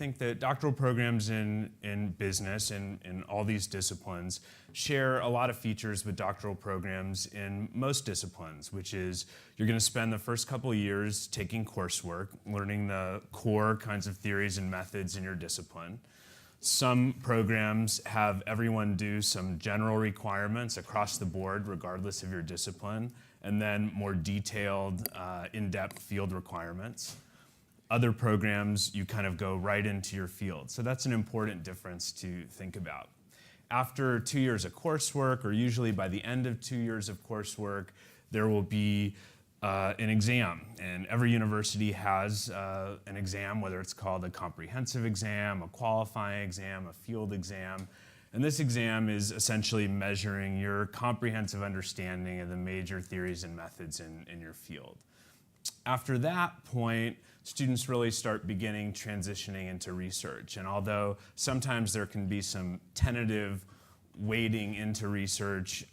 think that doctoral programs in business and in all these disciplines share a lot of features with doctoral programs in most disciplines, which is you're going to spend the first couple of years taking coursework, learning the core kinds of theories and methods in your discipline. Some programs have everyone do some general requirements across the board, regardless of your discipline, and then more detailed, in-depth field requirements. Other programs, you kind of go right into your field. So that's an important difference to think about. After 2 years of coursework, or usually by the end of 2 years of coursework, there will be an exam. And every university has an exam, whether it's called a comprehensive exam, a qualifying exam, a field exam. And this exam is essentially measuring your comprehensive understanding of the major theories and methods in your field. After that point, students really start beginning transitioning into research. And although sometimes there can be some tentative wading into research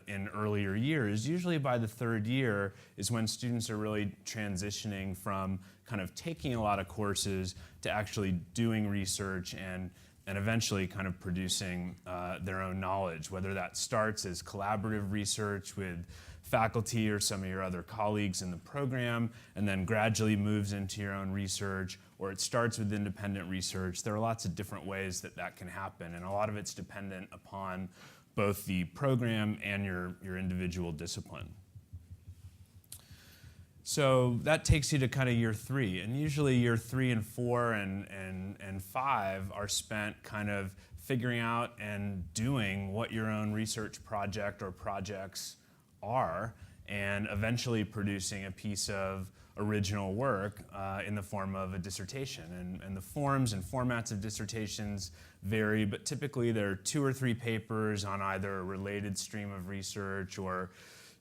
in earlier years, usually by the third year is when students are really transitioning from kind of taking a lot of courses to actually doing research and eventually kind of producing their own knowledge, whether that starts as collaborative research with faculty or some of your other colleagues in the program, and then gradually moves into your own research, or it starts with independent research. There are lots of different ways that that can happen, and a lot of it's dependent upon both the program and your individual discipline. So that takes you to kind of year 3, and usually year 3 and 4 and 5 are spent kind of figuring out and doing what your own research project or projects are, and eventually producing a piece of original work in the form of a dissertation. And the forms and formats of dissertations vary, but typically there are 2 or 3 papers on either a related stream of research or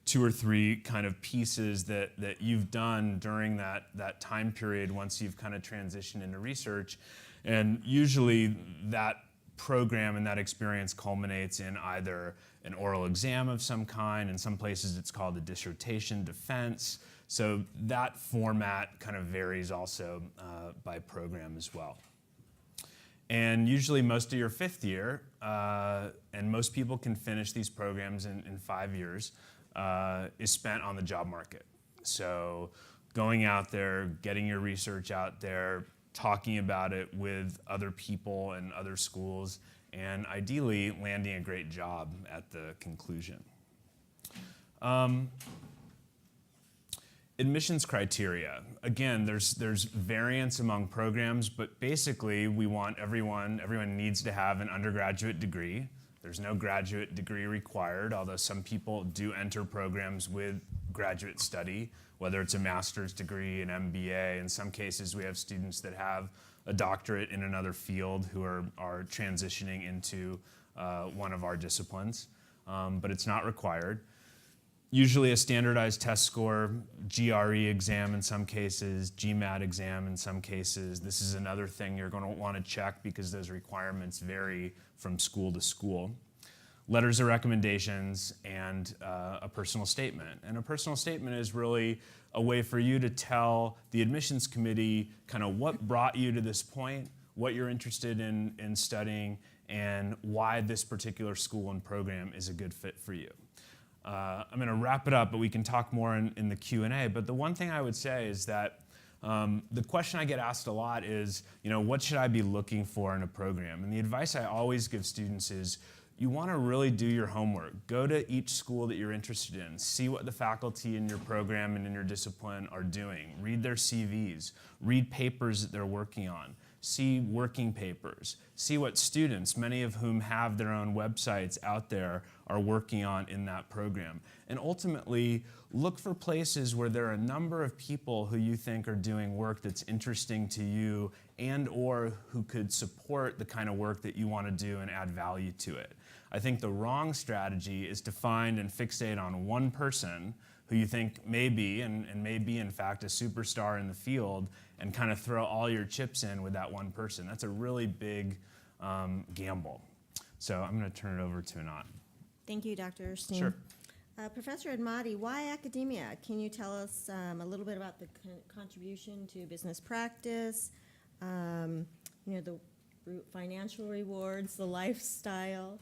2 or 3 kind of pieces that you've done during that time period once you've kind of transitioned into research. And usually that program and that experience culminates in either an oral exam of some kind. In some places it's called a dissertation defense. So that format kind of varies also by program as well. And usually most of your 5th year, and most people can finish these programs in 5 years, is spent on the job market. So going out there, getting your research out there, talking about it with other people and other schools, and ideally landing a great job at the conclusion. Admissions criteria. Again, there's variance among programs, but basically we want everyone needs to have an undergraduate degree. There's no graduate degree required, although some people do enter programs with graduate study, whether it's a master's degree, an MBA. In some cases, we have students that have a doctorate in another field who are transitioning into one of our disciplines, but it's not required. Usually a standardized test score, GRE exam in some cases, GMAT exam in some cases. This is another thing you're going to want to check because those requirements vary from school to school. Letters of recommendations and a personal statement. And a personal statement is really a way for you to tell the admissions committee kind of what brought you to this point, what you're interested in studying, and why this particular school and program is a good fit for you. I'm going to wrap it up, but we can talk more in the Q&A. But the one thing I would say is that the question I get asked a lot is, what should I be looking for in a program? And the advice I always give students is, you want to really do your homework. Go to each school that you're interested in. See what the faculty in your program and in your discipline are doing. Read their CVs. Read papers that they're working on. See working papers. See what students, many of whom have their own websites out there, are working on in that program. And ultimately, look for places where there are a number of people who you think are doing work that's interesting to you and or who could support the kind of work that you want to do and add value to it. I think the wrong strategy is to find and fixate on one person who you think may be, and may be in fact, a superstar in the field, and kind of throw all your chips in with that one person. That's a really big gamble. So I'm going to turn it over to Anat. Thank you, Dr. Steen. Sure. Professor Admati, why academia? Can you tell us a little bit about the contribution to business practice, the the financial rewards, the lifestyle,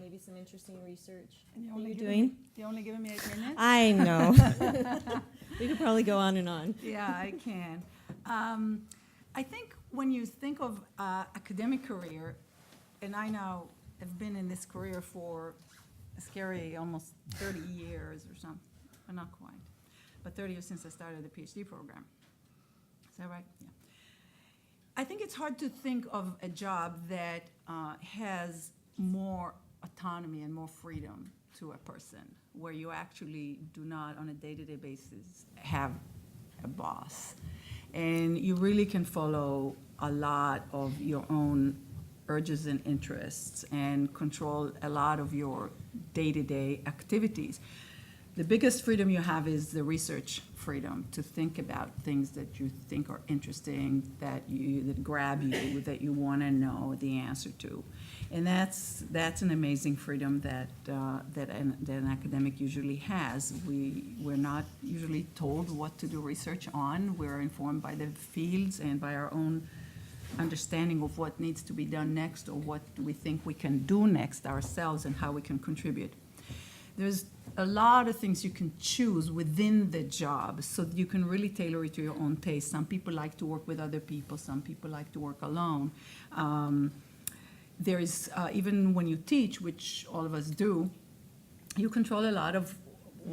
maybe some interesting research And that you're doing. You're only giving me 8 minutes? I know. We could probably go on and on. Yeah, I can. I think when you think of academic career, and I now have been in this career for a scary almost 30 years or something, well, not quite, but 30 years since I started the PhD program. Is that right? Yeah. I think it's hard to think of a job that has more autonomy and more freedom to a person, where you actually do not, on a day-to-day basis, have a boss. And you really can follow a lot of your own urges and interests and control a lot of your day-to-day activities. The biggest freedom you have is the research freedom to think about things that you think are interesting, that grab you, that you want to know the answer to, and that's an amazing freedom that an academic usually has. We're not usually told what to do research on. We're informed by the fields and by our own understanding of what needs to be done next, or what we think we can do next ourselves, and how we can contribute. There's a lot of things you can choose within the job, so that you can really tailor it to your own taste. Some people like to work with other people, some people like to work alone. There is, even when you teach, which all of us do, you control a lot of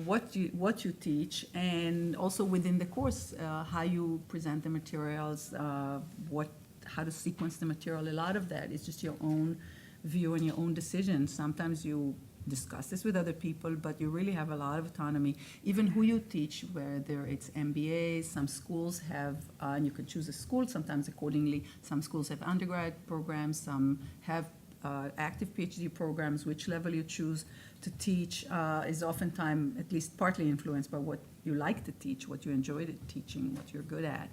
what you teach, and also within the course, how you present the materials, how to sequence the material. A lot of that is just your own view and your own decision. Sometimes you discuss this with other people, but you really have a lot of autonomy. Even who you teach, whether it's MBAs, some schools have, and you can choose a school sometimes accordingly. Some schools have undergrad programs, some have active PhD programs. Which level you choose to teach is oftentimes at least partly influenced by what you like to teach, what you enjoy teaching, what you're good at.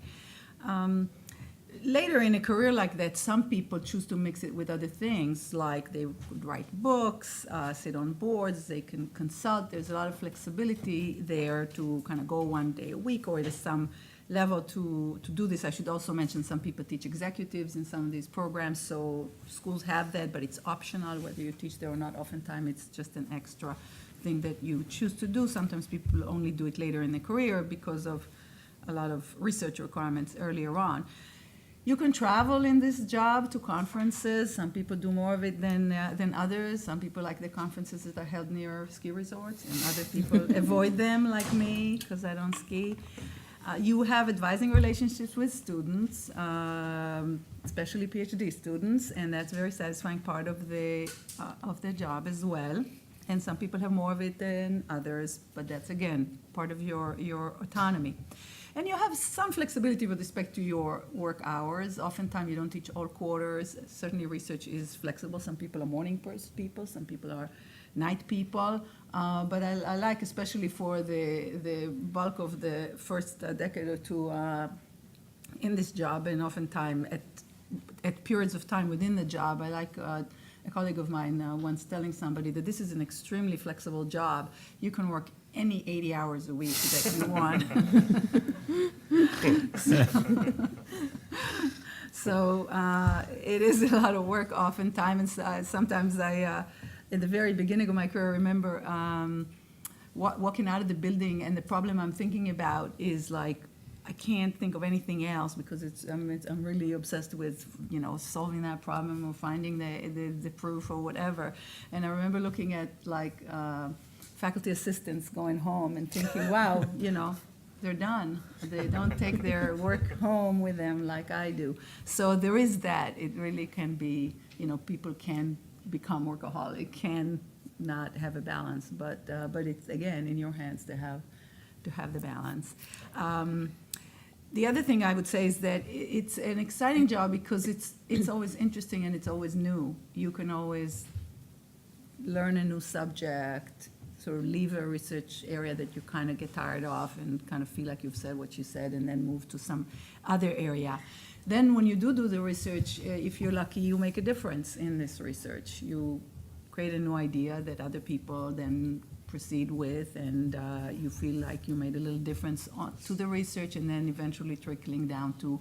Later in a career like that, some people choose to mix it with other things, like they could write books, sit on boards, they can consult. There's a lot of flexibility there to kind of go 1 day a week, or there's some level to do this. I should also mention some people teach executives in some of these programs, so schools have that, but it's optional whether you teach there or not. Oftentimes it's just an extra thing that you choose to do. Sometimes people only do it later in the career because of a lot of research requirements earlier on. You can travel in this job to conferences. Some people do more of it than others. Some people like the conferences that are held near ski resorts, and other people avoid them, like me, because I don't ski. You have advising relationships with students, especially PhD students, and that's a very satisfying part of the job as well. And some people have more of it than others, but that's, again, part of your autonomy. And you have some flexibility with respect to your work hours. Oftentimes you don't teach all quarters. Certainly research is flexible. Some people are morning people, some people are night people. But I like, especially for the bulk of the first decade or two in this job, and oftentimes at periods of time within the job, I like a colleague of mine once telling somebody that this is an extremely flexible job. You can work any 80 hours a week that you want. So it is a lot of work oftentimes, and sometimes I, at the very beginning of my career, I remember walking out of the building, and the problem I'm thinking about is like, I can't think of anything else, because I'm really obsessed with, solving that problem or finding the proof or whatever. And I remember looking at like faculty assistants going home and thinking, wow, they're done. They don't take their work home with them like I do. So there is that. It really can be, people can become workaholic, can not have a balance, but it's, again, in your hands to have the balance. The other thing I would say is that it's an exciting job because it's always interesting and it's always new. You can always learn a new subject, sort of leave a research area that you kind of get tired of and kind of feel like you've said what you said, and then move to some other area. Then when you do the research, if you're lucky, you make a difference in this research. You create a new idea that other people then proceed with, and you feel like you made a little difference to the research, and then eventually trickling down to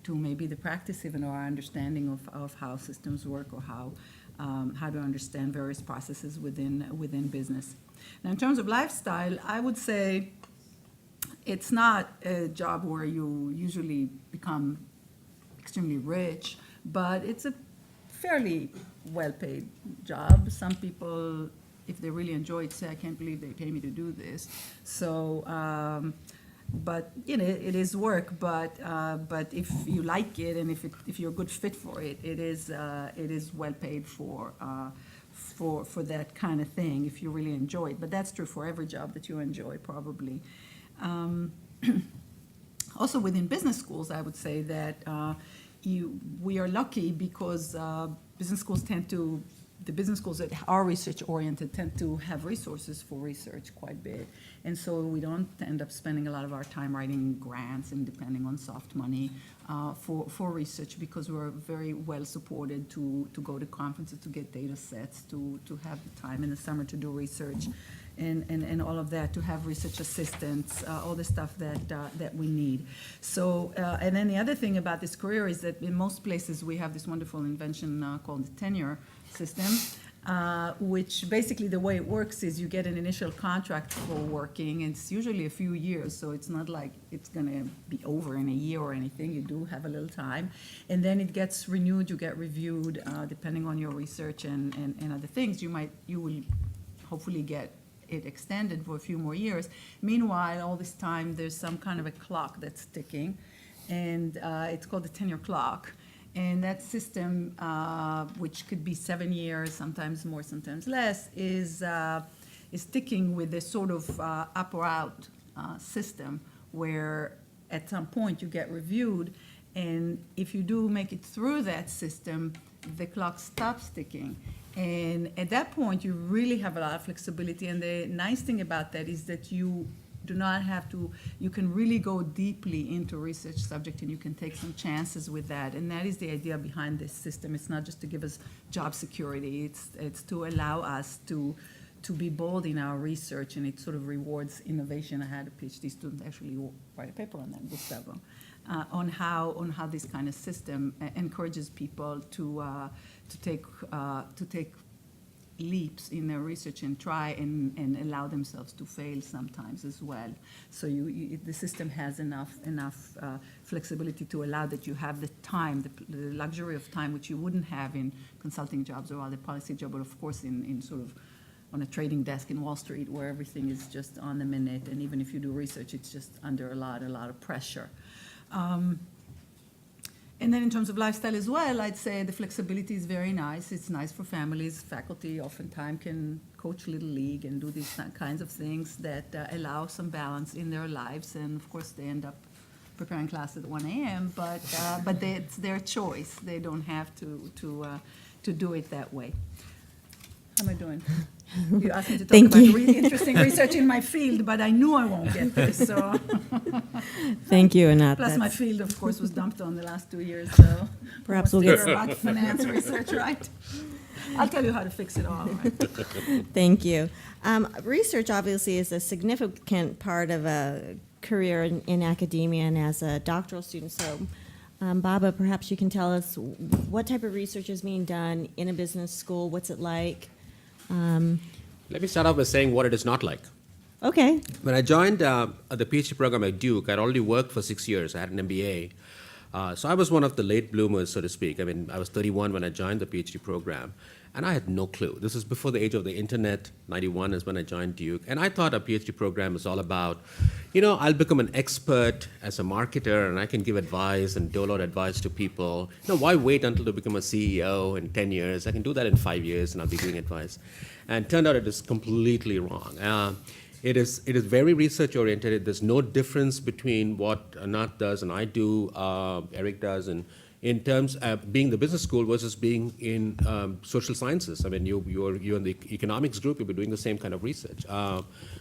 to maybe the practice even, or our understanding of how systems work, or how to understand various processes within business. Now, in terms of lifestyle, I would say it's not a job where you usually become extremely rich, but it's a fairly well-paid job. Some people, if they really enjoy it, say, I can't believe they pay me to do this. So, but it is work. But if you like it, and if you're a good fit for it, it is well paid for that kind of thing, if you really enjoy it. But that's true for every job that you enjoy, probably. Also, within business schools, I would say that we are lucky because business schools the business schools that are research-oriented tend to have resources for research quite a bit. And so we don't end up spending a lot of our time writing grants and depending on soft money for research, because we're very well supported to go to conferences, to get data sets, to have the time in the summer to do research, and all of that, to have research assistants, all the stuff that we need. So, and then the other thing about this career is that in most places we have this wonderful invention called the tenure system, which basically the way it works is you get an initial contract for working, and it's usually a few years, so it's not like it's gonna be over in a year or anything. You do have a little time, and then it gets renewed, you get reviewed, depending on your research and other things. You will hopefully get it extended for a few more years. Meanwhile, all this time, there's some kind of a clock that's ticking, and it's called the tenure clock. And that system, which could be 7 years, sometimes more, sometimes less, is ticking with this sort of up or out system, where at some point you get reviewed, and if you do make it through that system, the clock stops ticking. And at that point, you really have a lot of flexibility. And the nice thing about that is that you do not have to, you can really go deeply into research subject, and you can take some chances with that. And that is the idea behind this system. It's not just to give us job security, it's to allow us to be bold in our research, and it sort of rewards innovation. I had a PhD student actually write a paper on that, Gustavo, on how this kind of system encourages people to take leaps in their research and try and allow themselves to fail sometimes as well. So the system has enough flexibility to allow that you have the time, the luxury of time, which you wouldn't have in consulting jobs or other policy jobs, but of course in sort of on a trading desk in Wall Street, where everything is just on the minute, and even if you do research, it's just under a lot of pressure. And then in terms of lifestyle as well, I'd say the flexibility is very nice. It's nice for families. Faculty oftentimes can coach Little League and do these kinds of things that allow some balance in their lives. And of course, they end up preparing class at 1 a.m., but it's their choice. They don't have to do it that way. How am I doing? You asked me to talk about really interesting research in my field, but I knew I won't get this, so. Thank you, Anat. Plus, my field, of course, was dumped on the last 2 years, so. Perhaps we'll get about finance research, right? I'll tell you how to fix it all, right? Thank you. Research obviously is a significant part of a career in academia and as a doctoral student. So, Baba, perhaps you can tell us what type of research is being done in a business school. What's it like? Let me start off by saying what it is not like. Okay. When I joined the PhD program at Duke, I'd already worked for 6 years. I had an MBA. So I was one of the late bloomers, so to speak. I mean, I was 31 when I joined the PhD program, and I had no clue. This is before the age of the internet. 91 is when I joined Duke. And I thought a PhD program was all about, I'll become an expert as a marketer, and I can give advice and dole out advice to people. Why wait until to become a CEO in 10 years? I can do that in 5 years, and I'll be giving advice. And turned out it is completely wrong. It is very research-oriented. There's no difference between what Anat does and I do, Eric does, and in terms of being the business school versus being in social sciences. I mean, you're in the economics group, you'll be doing the same kind of research.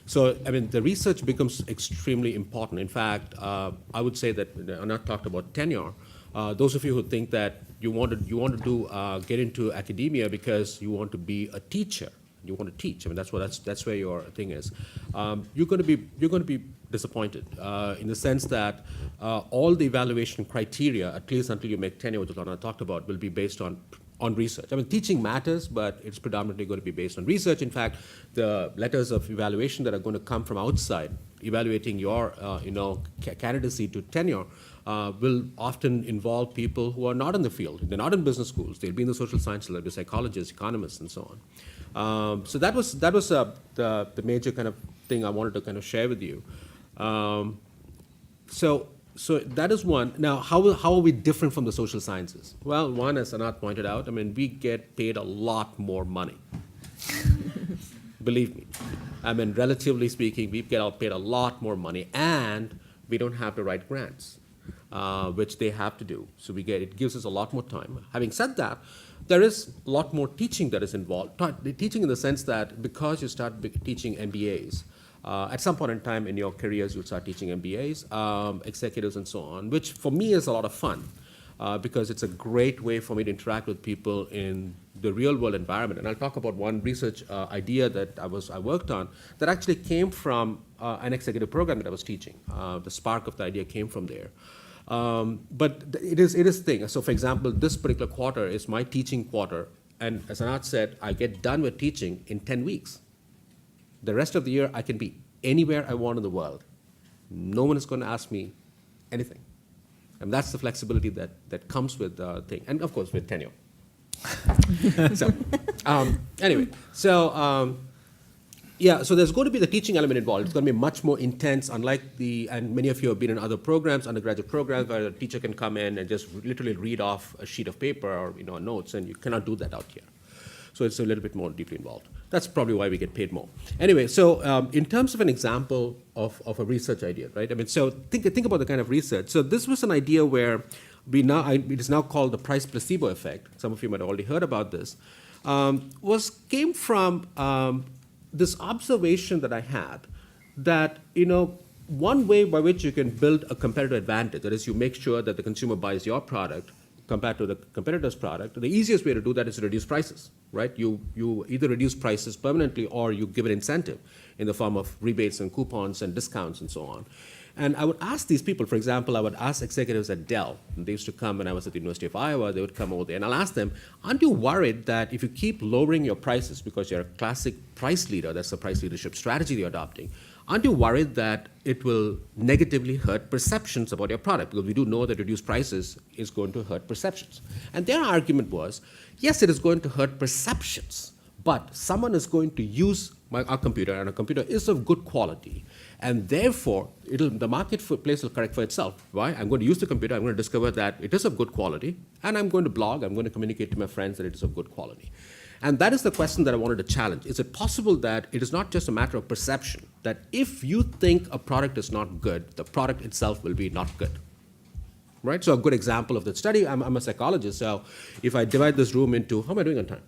So, I mean, the research becomes extremely important. In fact, I would say that Anat talked about tenure. Those of you who think that you want to get into academia because you want to be a teacher, you want to teach. I mean, that's where your thing is. You're going to be disappointed in the sense that all the evaluation criteria, at least until you make tenure, which Lana talked about, will be based on research. I mean, teaching matters, but it's predominantly going to be based on research. In fact, the letters of evaluation that are going to come from outside, evaluating your, candidacy to tenure, will often involve people who are not in the field. They're not in business schools. They'll be in the social sciences, they'll be psychologists, economists, and so on. So that was the major kind of thing I wanted to kind of share with you. So that is one. Now, how are we different from the social sciences? Well, one, as Anat pointed out, I mean, we get paid a lot more money. Believe me. I mean, relatively speaking, we get paid a lot more money, and we don't have to write grants, which they have to do. So it gives us a lot more time. Having said that, there is a lot more teaching that is involved. Teaching in the sense that because you start teaching MBAs, at some point in time in your careers, you'll start teaching MBAs, executives, and so on, which for me is a lot of fun because it's a great way for me to interact with people in the real-world environment. And I'll talk about one research idea that I worked on that actually came from an executive program that I was teaching. The spark of the idea came from there. But it is a thing. So, for example, this particular quarter is my teaching quarter, and as Anat said, I get done with teaching in 10 weeks. The rest of the year, I can be anywhere I want in the world. No one is going to ask me anything. And that's the flexibility that comes with the thing. And, of course, with tenure. So, anyway, so there's going to be the teaching element involved. It's going to be much more intense, unlike and many of you have been in other programs, undergraduate programs, where the teacher can come in and just literally read off a sheet of paper or notes, and you cannot do that out here. So it's a little bit more deeply involved. That's probably why we get paid more. Anyway, so in terms of an example of a research idea, right? I mean, so think about the kind of research. So this was an idea where it is now called the price placebo effect. Some of you might have already heard about this. Came from this observation that I had that, one way by which you can build a competitive advantage, that is, you make sure that the consumer buys your product compared to the competitor's product, the easiest way to do that is to reduce prices, right? You either reduce prices permanently or you give an incentive in the form of rebates and coupons and discounts and so on. And I would ask these people, for example, I would ask executives at Dell, and they used to come when I was at the University of Iowa, they would come over there, and I'll ask them, aren't you worried that if you keep lowering your prices because you're a classic price leader, that's the price leadership strategy you're adopting, aren't you worried that it will negatively hurt perceptions about your product? Because we do know that reduced prices is going to hurt perceptions. And their argument was, yes, it is going to hurt perceptions, but someone is going to use our computer, and our computer is of good quality, and therefore the marketplace will correct for itself. Why? I'm going to use the computer, I'm going to discover that it is of good quality, and I'm going to blog, I'm going to communicate to my friends that it is of good quality. And that is the question that I wanted to challenge. Is it possible that it is not just a matter of perception, that if you think a product is not good, the product itself will be not good? Right? So a good example of that study, I'm a psychologist, so if I divide this room into, how am I doing on time?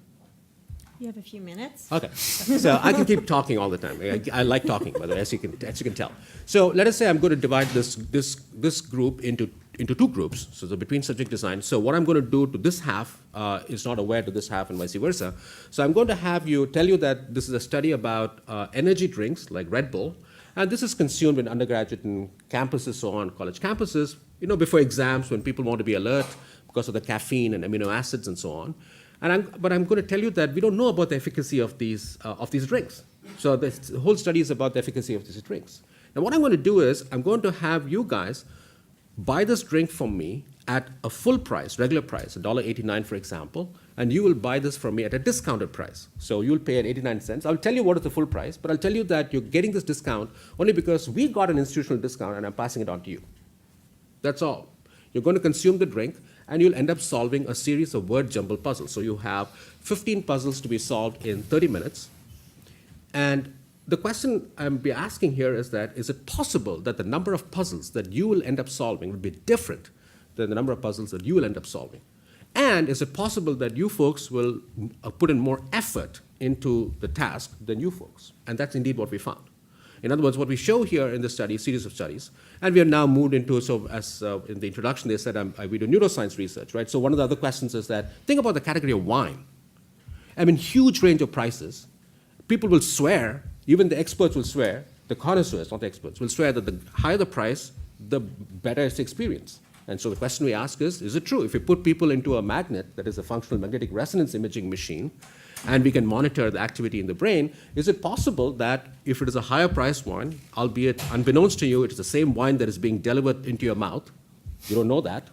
You have a few minutes. Okay, so I can keep talking all the time. I like talking, by the way, as you can tell. So let us say I'm going to divide this group into two groups. So between subject design. So what I'm going to do to this half is not aware to this half, and vice versa. So I'm going to tell you that this is a study about energy drinks like Red Bull, and this is consumed in undergraduate and campuses, so on, college campuses. Before exams, when people want to be alert because of the caffeine and amino acids and so on. But I'm going to tell you that we don't know about the efficacy of these drinks. So the whole study is about the efficacy of these drinks. Now what I'm going to do is I'm going to have you guys buy this drink from me at a full price, regular price, $1.89 for example, and you will buy this from me at a discounted price. So you'll pay at 89 cents. I'll tell you what is the full price, but I'll tell you that you're getting this discount only because we got an institutional discount and I'm passing it on to you. That's all. You're going to consume the drink, and you'll end up solving a series of word jumble puzzles. So you have 15 puzzles to be solved in 30 minutes. And the question I'm be asking here is it possible that the number of puzzles that you will end up solving will be different than the number of puzzles that you will end up solving? And is it possible that you folks will put in more effort into the task than you folks? And that's indeed what we found. In other words, what we show here in this study, series of studies, and we have now moved into, so as in the introduction they said, we do neuroscience research, right? So one of the other questions is that, think about the category of wine. I mean, huge range of prices, people will swear, even the experts will swear, the connoisseurs, not the experts, will swear that the higher the price, the better its experience. And so the question we ask is it true? If you put people into a magnet, that is a functional magnetic resonance imaging machine, and we can monitor the activity in the brain, is it possible that if it is a higher priced wine, albeit unbeknownst to you, it is the same wine that is being delivered into your mouth, you don't know that,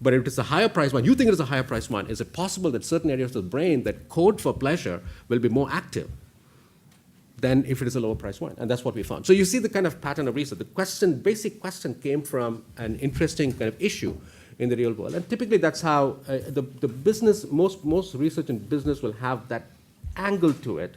but if it's a higher priced wine, you think it is a higher priced wine, is it possible that certain areas of the brain that code for pleasure will be more active than if it is a lower priced wine? And that's what we found. So you see the kind of pattern of research. The basic question came from an interesting kind of issue in the real world. And typically that's how the business, most research in business will have that angle to it.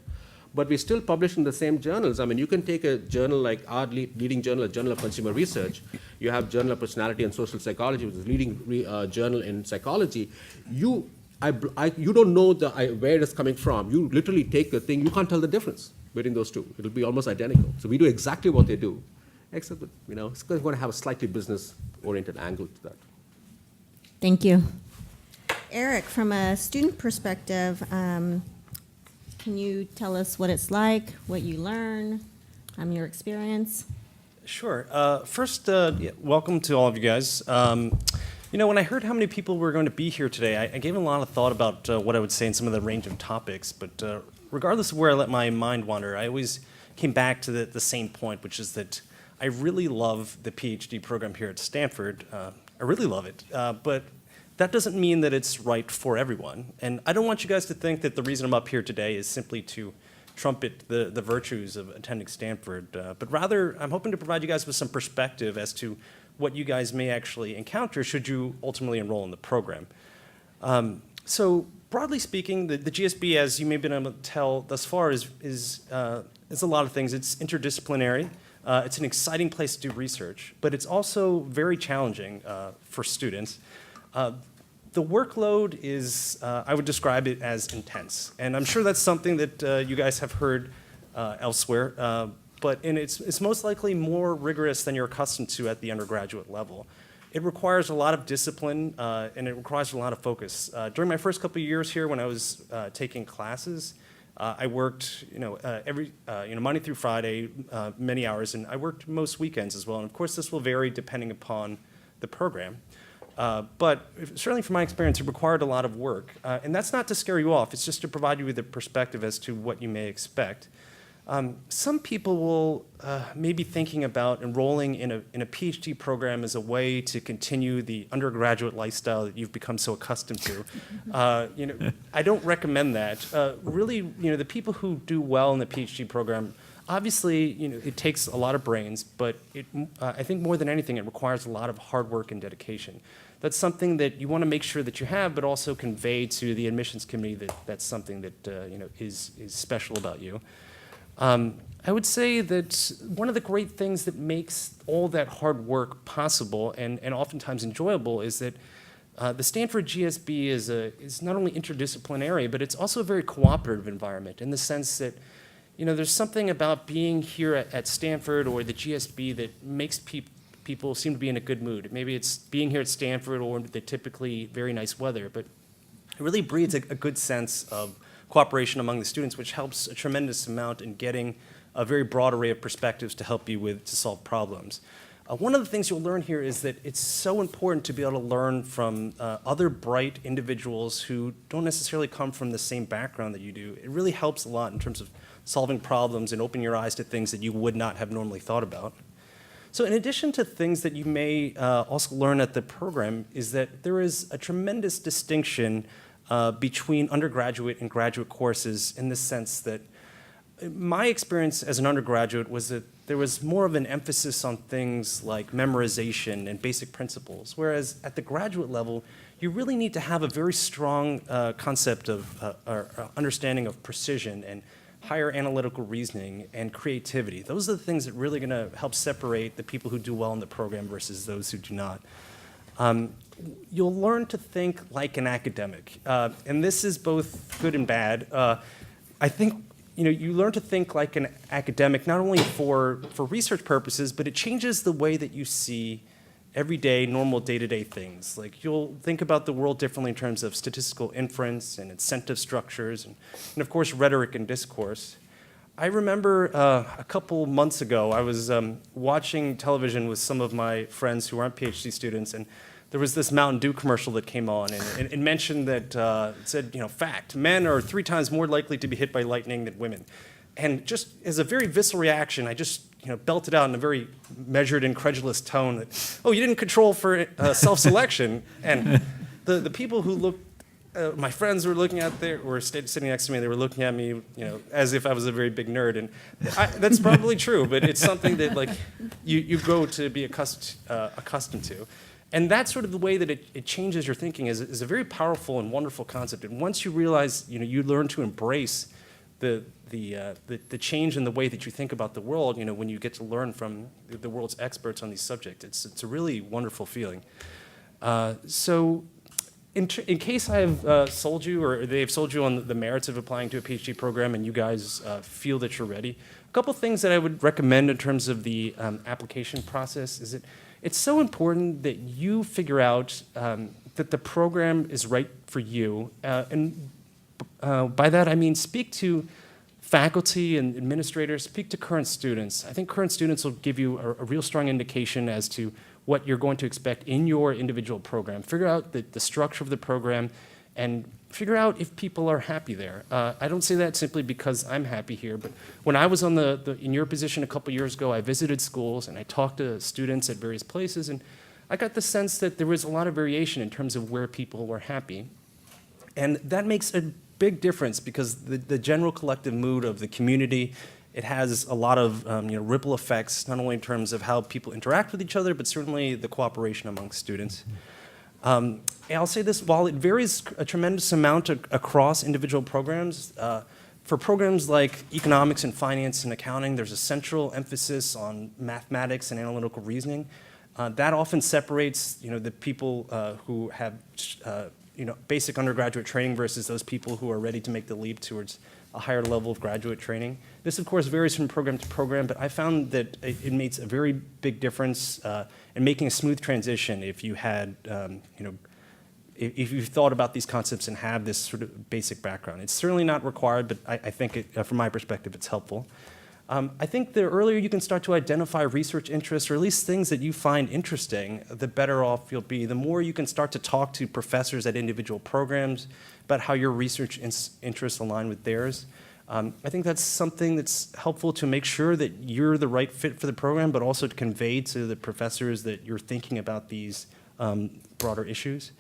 But we still publish in the same journals. I mean, you can take a journal like our leading journal, a Journal of Consumer Research. You have Journal of Personality and Social Psychology, which is the leading journal in psychology. You don't know where it is coming from. You literally take the thing. You can't tell the difference between those two. It'll be almost identical. So we do exactly what they do, except that it's going to have a slightly business-oriented angle to that. Thank you. Eric, from a student perspective, can you tell us what it's like, what you learn, your experience? Sure. First, welcome to all of you guys. When I heard how many people were going to be here today, I gave a lot of thought about what I would say in some of the range of topics. But regardless of where I let my mind wander, I always came back to the same point, which is that I really love the PhD program here at Stanford. I really love it. But that doesn't mean that it's right for everyone. And I don't want you guys to think that the reason I'm up here today is simply to trumpet the virtues of attending Stanford, but rather I'm hoping to provide you guys with some perspective as to what you guys may actually encounter should you ultimately enroll in the program. So broadly speaking, the GSB, as you may have been able to tell thus far, is a lot of things. It's interdisciplinary. It's an exciting place to do research, but it's also very challenging for students. The workload is, I would describe it as intense. And I'm sure that's something that you guys have heard elsewhere, but it's most likely more rigorous than you're accustomed to at the undergraduate level. It requires a lot of discipline, and it requires a lot of focus. During my first couple of years here when I was taking classes, I worked every Monday through Friday, many hours, and I worked most weekends as well. And of course, this will vary depending upon the program. But certainly from my experience, it required a lot of work. And that's not to scare you off. It's just to provide you with a perspective as to what you may expect. Some people will maybe thinking about enrolling in a PhD program as a way to continue the undergraduate lifestyle that you've become so accustomed to. I don't recommend that. Really, the people who do well in the PhD program, obviously, it takes a lot of brains, but I think more than anything, it requires a lot of hard work and dedication. That's something that you want to make sure that you have, but also convey to the admissions committee that that's something that is special about you. I would say that one of the great things that makes all that hard work possible and oftentimes enjoyable is that the Stanford GSB is not only interdisciplinary, but it's also a very cooperative environment in the sense that there's something about being here at Stanford or the GSB that makes people seem to be in a good mood. Maybe it's being here at Stanford or the typically very nice weather, but it really breeds a good sense of cooperation among the students, which helps a tremendous amount in getting a very broad array of perspectives to help you to solve problems. One of the things you'll learn here is that it's so important to be able to learn from other bright individuals who don't necessarily come from the same background that you do. It really helps a lot in terms of solving problems and opening your eyes to things that you would not have normally thought about. So in addition to things that you may also learn at the program is that there is a tremendous distinction between undergraduate and graduate courses in the sense that my experience as an undergraduate was that there was more of an emphasis on things like memorization and basic principles, whereas at the graduate level, you really need to have a very strong concept of or understanding of precision and higher analytical reasoning and creativity. Those are the things that really going to help separate the people who do well in the program versus those who do not. You'll learn to think like an academic, and this is both good and bad. I think you learn to think like an academic not only for research purposes, but it changes the way that you see everyday, normal, day-to-day things. Like you'll think about the world differently in terms of statistical inference and incentive structures, and of course rhetoric and discourse. I remember a couple months ago, I was watching television with some of my friends who aren't PhD students, and there was this Mountain Dew commercial that came on, and it mentioned that, it said, fact, men are 3 times more likely to be hit by lightning than women. And just as a very visceral reaction, I just belted out in a very measured, incredulous tone that, oh, you didn't control for self-selection. And the people who looked, my friends were looking out there, were sitting next to me, they were looking at me, as if I was a very big nerd. And that's probably true, but it's something that like you grow to be accustomed to. And that's sort of the way that it changes your thinking is a very powerful and wonderful concept. And once you realize, you learn to embrace the change in the way that you think about the world, when you get to learn from the world's experts on these subjects, it's a really wonderful feeling. So in case I have sold you, or they've sold you on the merits of applying to a PhD program and you guys feel that you're ready, a couple things that I would recommend in terms of the application process is that it's so important that you figure out that the program is right for you. And by that I mean speak to faculty and administrators, speak to current students. I think current students will give you a real strong indication as to what you're going to expect in your individual program. Figure out the structure of the program and figure out if people are happy there. I don't say that simply because I'm happy here, but when I was in your position a couple years ago, I visited schools and I talked to students at various places, and I got the sense that there was a lot of variation in terms of where people were happy. And that makes a big difference because the general collective mood of the community, it has a lot of ripple effects, not only in terms of how people interact with each other, but certainly the cooperation among students. And I'll say this, while it varies a tremendous amount across individual programs, for programs like economics and finance and accounting, there's a central emphasis on mathematics and analytical reasoning. That often separates the people who have basic undergraduate training versus those people who are ready to make the leap towards a higher level of graduate training. This, of course, varies from program to program, but I found that it makes a very big difference in making a smooth transition if you had, if you thought about these concepts and have this sort of basic background. It's certainly not required, but I think, from my perspective, it's helpful. I think the earlier you can start to identify research interests, or at least things that you find interesting, the better off you'll be. The more you can start to talk to professors at individual programs about how your research interests align with theirs. I think that's something that's helpful to make sure that you're the right fit for the program, but also to convey to the professors that you're thinking about these broader issues.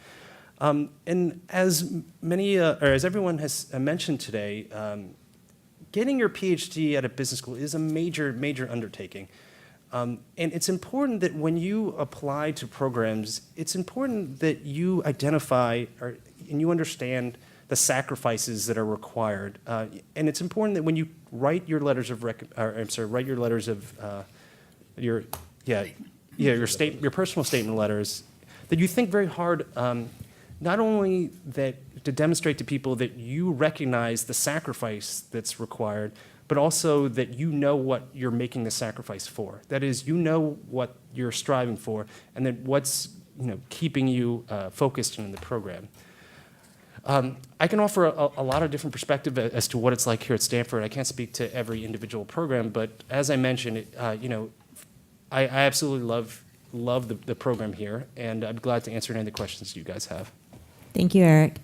And as everyone has mentioned today, getting your PhD at a business school is a major, major undertaking. And it's important that when you apply to programs, it's important that you identify and you understand the sacrifices that are required. And it's important that when you write your letters of your personal statement letters, that you think very hard, not only that to demonstrate to people that you recognize the sacrifice that's required, but also that you know what you're making the sacrifice for. That is, you know what you're striving for, and then what's keeping you focused in the program. I can offer a lot of different perspective as to what it's like here at Stanford. I can't speak to every individual program, but as I mentioned, I absolutely love the program here, and I'm glad to answer any of the questions you guys have. Thank you, Eric.